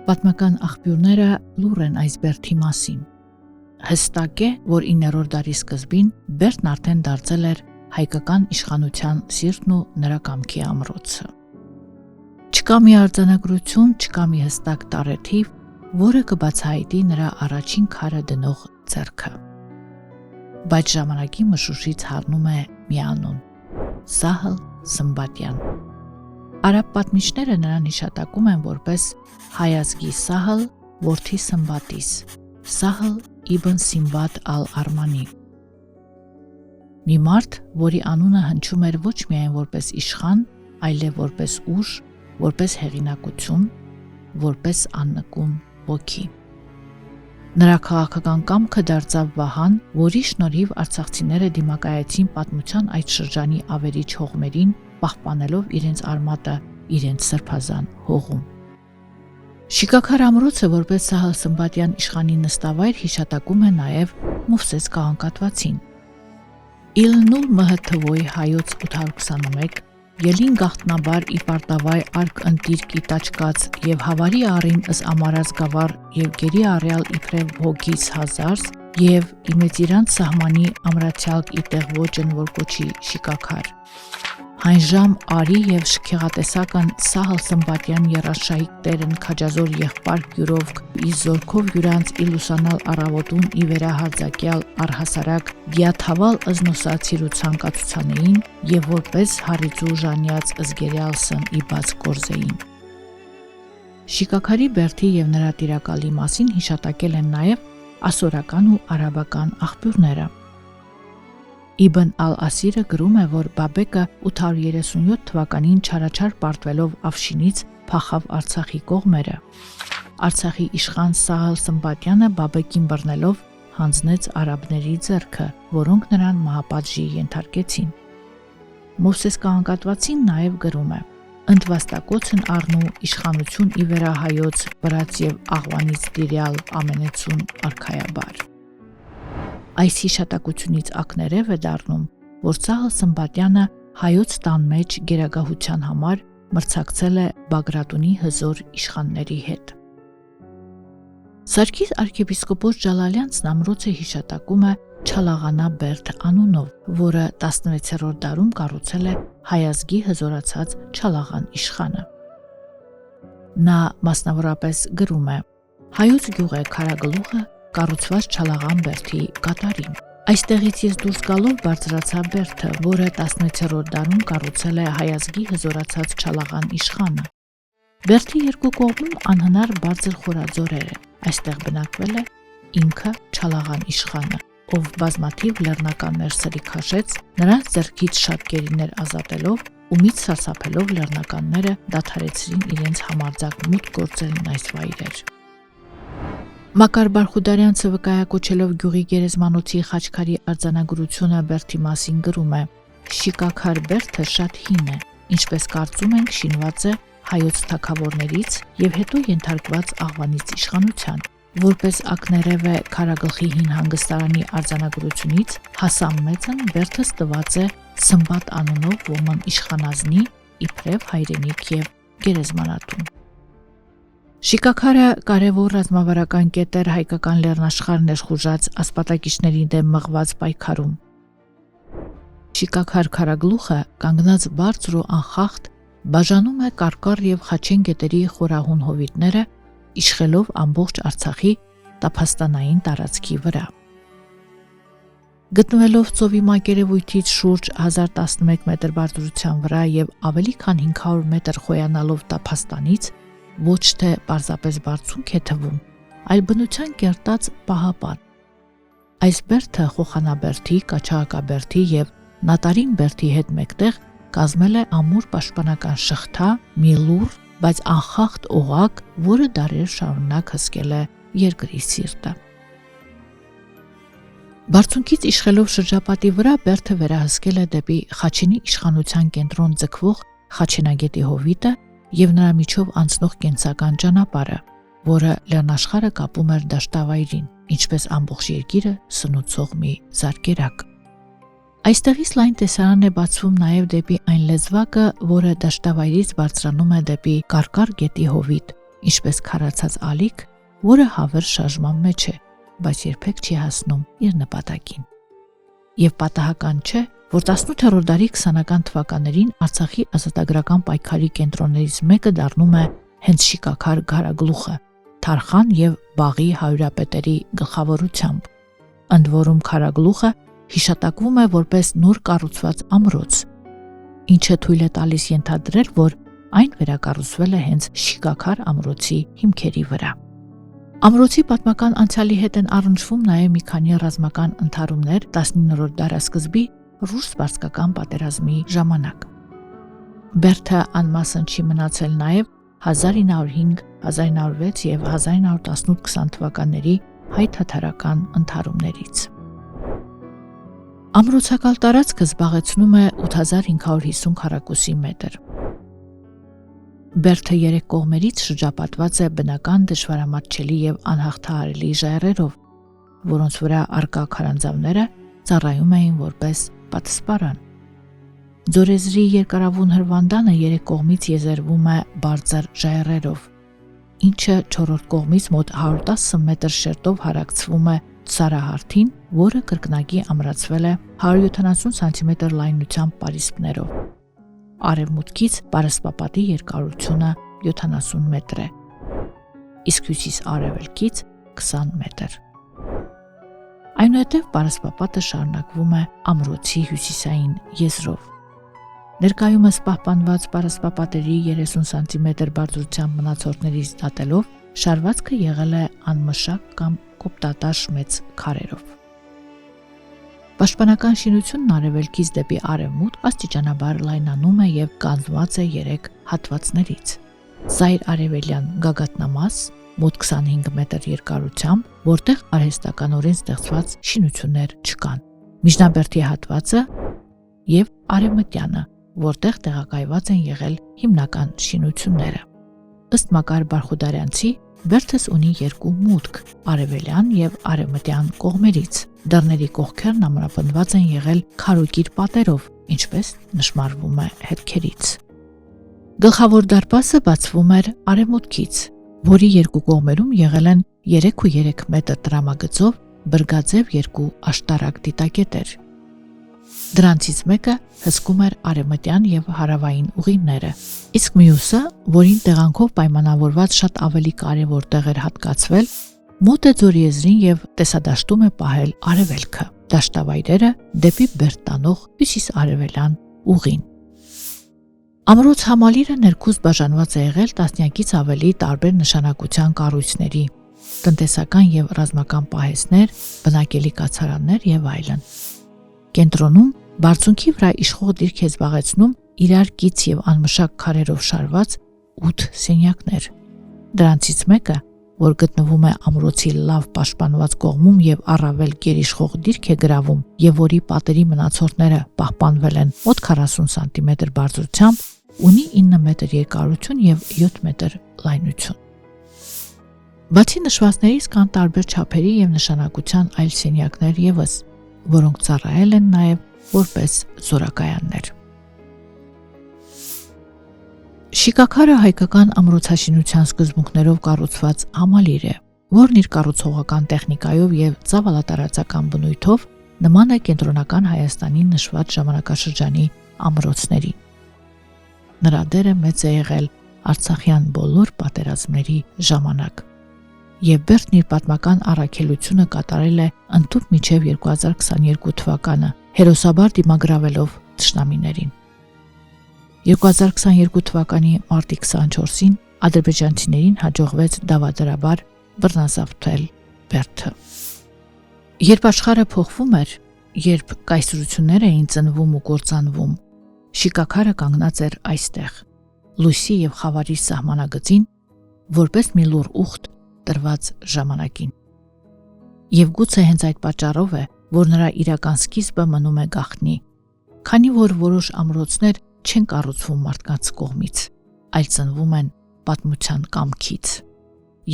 Պատմական աղբյուրները լուռ են այս բերդի մասին։ Հստակ է, որ 9-րդ դարի սկզբին բերդն արդեն դարձել էր հայկական իշխանության սիրտն ու նրա կամքի ամրոցը։ Չկա մի արձանագրություն, չկա մի հստակ տարեթիվ, որը կբացահայտի նրա առաջին քարը դնող ձեռքը։ Բայց ժամանակի մշուշից հառնում է մի անուն՝ Սահլ Սմբատյան։ Արաբ պատմիչները նրան հիշատակում են որպես հայազգի Սահլ, որդի Սմբատիս, Սահլ իբն Սիմբատ ալ-Արմանի։ Մի մարդ, որի անունը հնչում էր ոչ միայն որպես իշխան, այլև որպես ուժ, որպես հեղինակություն, որպես աննկուն ոգի։ Նրա քաղաքական կամքը դարձավ վահան, որի շնորհիվ արցախցիները դիմակայեցին պատմության այդ շրջանի ավերիչ հողմերին, պահպանելով իրենց արմատը իրենց սրբազան հողում։ Շիկաքար ամրոցը որպես Սահլ Սմբատյան իշխանի նստավայր հիշատակում է նաև Մովսես քաղաքատվացին։ Իլնուլ Մհթվոյ հայոց 821, Ելին գաղտնաբար ի պարտավայ արկ ընտիր կիտաճկաց և հավարի առին ըս ամարած գավառ և գերի առյալ իբրև հոգիս հազարս և իմեծիրանց սահմանի ամրացյալկ իտեղ ոճն որ կոչի շիկաքար։ Հանժամ արի և շքեղատեսական Սահլ Սմբատյան երաշայիկ տերն քաջազոր եղբար գյուրովք ի զորքով յուրանց իլուսանալ առավոտուն ի վերահարձակյալ առհասարակ դիաթավալ ըզնոսացիրու ցանկացուցանեին և որպես հարիծու ժանյաց ըզգերյալսն ի բաց կորզեին։ Շիկաքարի բերդի և նրա տիրակալի մասին հիշատակել են նաև ասորական ու արաբական աղբյուրները։ Իբն ալ-Ասիրը գրում է, որ Բաբեկը 837 թվականին չարաչար պարտվելով Աֆշինից փախավ Արցախի կողմերը։ Արցախի իշխան Սահլ Սմբատյանը Բաբեկին բռնելով հանձնեց արաբների ձեռքը, որոնք նրան մահապատժի ենթարկեցին։ Մովսես քաղաքատվացին նաև գրում է. «Ընդվաստակոցն առնու իշխանություն ի վերահայոց վրաց և աղվանից տիրյալ ամենեցուն արքայաբար»։ Այս հիշատակությունից ակներև է դառնում, որ Սահլ Սմբատյանը հայոց տան մեջ գերագահության համար մրցակցել է Բագրատունի հզոր իշխանների հետ։ Սարգիս arczepiskopos Ջալալյանցն ամրոցը հիշատակում է Չալաղանա բերդ անունով, որը 16-րդ դարում կառուցել է հայազգի հզորացած Չալաղան իշխանը։ Նա մասնավորապես գրում է. «Հայոց գյուղ է քարագլուխը կառուցված Չալաղան բերդի կատարին։ Այստեղից ես դուրս գալով բարձրացա բերդը, որը 16-րդ դարում կառուցել է հայազգի հզորացած Չալաղան իշխանը։ Բերդի երկու կողմում անհնար բարձր խորաձորեր են։ Այստեղ բնակվել է ինքը Չալաղան իշխանը, ով բազմաթիվ լեռնականներ սրի քաշեց, նրանց ձեռքից շատ գերիներ ազատելով ու միջ սարսափելով լեռնականները դադարեցրին իրենց համարձակ մուտք գործելն այս վայրեր»։ Մակար Բարխուդարյանցը վկայակոչելով գյուղի գերեզմանոցի Խաչքարի արձանագրությունը բերդի մասին գրում է. «Շիկաքար բերդը շատ հին է, ինչպես կարծում ենք շինված է հայոց թագավորներից և հետո ենթարկված աղվանից իշխանության։ Որպես ակներև է քարագլխի հին հանգստարանի արձանագրությունից, Հասան մեծն բերդը ստված է Սմբատ անունով ոմն իշխանազնի, իբրև հայրենիք և գերեզմանատուն»։ Շիկաքարը կարևոր ռազմավարական կետ էր հայկական լեռնաշխարհ ներխուժած ասպատակիչների դեմ մղված պայքարում։ Շիկաքար քարագլուխը կանգնած բարձր ու անխախտ բաժանում է Կարկառ և Խաչեն գետերի խորահուն հովիտները, իշխելով ամբողջ Արցախի տափաստանային տարածքի վրա։ Գտնվելով ծովի մակերևույթից շուրջ 1011 մետր բարձրության վրա և ավելի քան 500 մետր խոյանալով տափաստանից, ոչ թե պարզապես բարձունք է թվում, այլ բնության կերտած պահապան։ Այս բերդը Խոխանաբերդի, Կաչաղակաբերդի և Նատարին բերդի հետ մեկտեղ կազմել է ամուր պաշտպանական շղթա, մի լուռ, բայց անխախտ օղակ, որը դարեր շարունակ հսկել է երկրի սիրտը։ Բարձունքից իշխելով շրջապատի վրա բերդը վերահսկել է դեպի Խաչենի իշխանության կենտրոն ձգվող Խաչենագետի հովիտը և նրա միջով անցնող կենսական ճանապարհը, որը լեռնաշխարհը կապում էր դաշտավայրին, ինչպես ամբողջ երկիրը սնուցող մի զարկերակ։ Այստեղից լայն տեսարան է բացվում նաև դեպի այն լեզվակը, որը դաշտավայրից բարձրանում է դեպի Կարկառ գետի հովիտ, ինչպես քարացած ալիք, որը հավեր շարժման մեջ է, բայց երբեք չի հասնում իր նպատակին։ Եվ պատահական չէ, որ 18-րդ դարի 20-ական թվականներին Արցախի ազատագրական պայքարի կենտրոններից մեկը դառնում է հենց շիկաքար Ղարագլուխը, Թարխան եւ Բաղի հարյուրապետերի գլխավորությամբ։ Ընդ որում Ղարագլուխը հիշատակվում է որպես նոր կառուցված ամրոց, ինչը թույլ է տալիս ենթադրել, որ այն վերակառուցվել է հենց շիկաքար ամրոցի հիմքերի վրա։ Ամրոցի պատմական անցյալի հետ են առնչվում նաև մի քանի ռազմական ընդհարումներ 19-րդ դարաշրջանի ռուս-սպարսկական պատերազմի ժամանակ։ Բերդը անմասն չի մնացել նաև 1905, 1906 եւ 1918-20 թվականների հայ-թաթարական ընդհարումներից։ Ամրոցակալ տարածքը զբաղեցնում է 8550 քառակուսի մետր։ Բերդը 3 կողմերից շրջապատված է բնական դժվարամատչելի եւ անհաղթահարելի ժայռերով, որոնց վրա արկա քարանձավները ծառայում էին որպես պատսպարան։ Ձորեզրի երկարավուն հրվանդանը 3 կողմից եզերվում է բարձր ժայռերով, ինչը 4-րդ կողմից մոտ 110 մետր շերտով հարակցվում է Սարահարթին, որը կրկնակի ամրացվել է 170 սանտիմետր լայնությամբ պարիսպներով։ Արևմուտքից պարսպապատի երկարությունը 70 մետր է, իսկ հյուսիս-արևելքից 20 մետր։ Այնուհետև պարսպապատը շարունակվում է ամրոցի հյուսիսային եզրով։ Ներկայումս պահպանված պարսպապատերի 30 սանտիմետր բարձրությամբ մնացորդներից դատելով շարվածքը եղել է անմշակ կամ կոպտատաշ մեծ քարերով։ Պաշտպանական շինությունն արևելքից դեպի արևմուտք աստիճանաբար լայնանում է եւ կազմված է 3 հատվածներից։ Ծայր արևելյան գագաթնամաս մոտ 25 մետր երկարությամբ, որտեղ արհեստականորեն ստեղծված շինություններ չկան։ Միջնաբերդի հատվածը եւ արևմտյանը, որտեղ տեղակայված են եղել հիմնական շինությունները։ Ըստ Մակար Բարխուդարյանցի, Բերդս ունի 2 մուտք՝ արևելյան եւ արևմտյան կողմերից։ Դռների կողքերն ամրապնդված են եղել քարուկիր պատերով, ինչպես նշմարվում է հետքերից։ Գլխավոր դարպասը բացվում էր արևմուտքից, որի 2 կողմերում եղել են 3.3 մետր տրամագծով բրգաձև 2 աշտարակ դիտակետեր։ Դրանցից մեկը հսկում էր արևմտյան եւ հարավային ուղիները, իսկ մյուսը, որին տեղանքով պայմանավորված շատ ավելի կարևոր տեղ էր հատկացվել, մոտ է ձորիեզրին եւ տեսադաշտում է պահել արևելքը, դաշտավայրերը դեպի Բերդ տանող հյուսիս-արևելյան ուղին։ Ամրոց համալիրը ներքուստ բաժանված է եղել տասնյակից ավելի տարբեր նշանակության կառույցների, տնտեսական եւ ռազմական պահեստներ, բնակելի կացարաններ եւ այլն։ Կենտրոնում բարձունքի վրա իշխող դիրք է զբաղեցնում իրար կից եւ անմշակ քարերով շարված 8 սենյակներ։ Դրանցից մեկը, որ գտնվում է ամրոցի լավ պաշտպանված կողմում եւ առավել գերիշխող դիրք է գրավում եւ որի պատերի մնացորդները պահպանվել են մոտ 40 սանտիմետր բարձրությամբ, ունի 9 մետր երկարություն եւ 7 մետր լայնություն։ Բացի նշվածներից կան տարբեր չափերի եւ նշանակության այլ սենյակներ եւս, որոնք ծառայել են նաև որպես զորակայաններ։ Շիկաքարը հայկական ամրոցաշինության սկզբունքներով կառուցված համալիր է, որն իր կառուցողական տեխնիկայով եւ ծավալատարածական բնույթով նման է կենտրոնական Հայաստանի նշված ժամանակաշրջանի ամրոցներին։ Նրա դերը մեծ է եղել Արցախյան բոլոր պատերազմների ժամանակ։ Եվ Բերդն իր պատմական առաքելությունը կատարել է ընդհուպ մինչև 2022 թվականը, հերոսաբար դիմագրավելով թշնամիներին։ 2022 թվականի մարտի 24-ին ադրբեջանցիներին հաջողվեց դավադրաբար բռնազավթել Բերդը։ Երբ աշխարհը փոխվում էր, երբ կայսրություններ էին ծնվում ու կործանվում, շիկաքարը կանգնած էր այստեղ, լույսի եւ խավարի սահմանագծին, որպես մի լուռ ուխտ տրված ժամանակին։ Եվ գուցե հենց այդ պատճառով է, որ նրա իրական սկիզբը մնում է գաղտնի, քանի որ որոշ ամրոցներ չեն կառուցվում մարդկանց կողմից, այլ ծնվում են պատմության կամքից,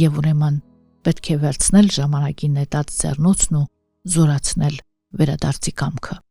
եւ ուրեմն պետք է վերցնել ժամանակի նետած ձեռնոցն ու զորացնել վերադարձի կամքը։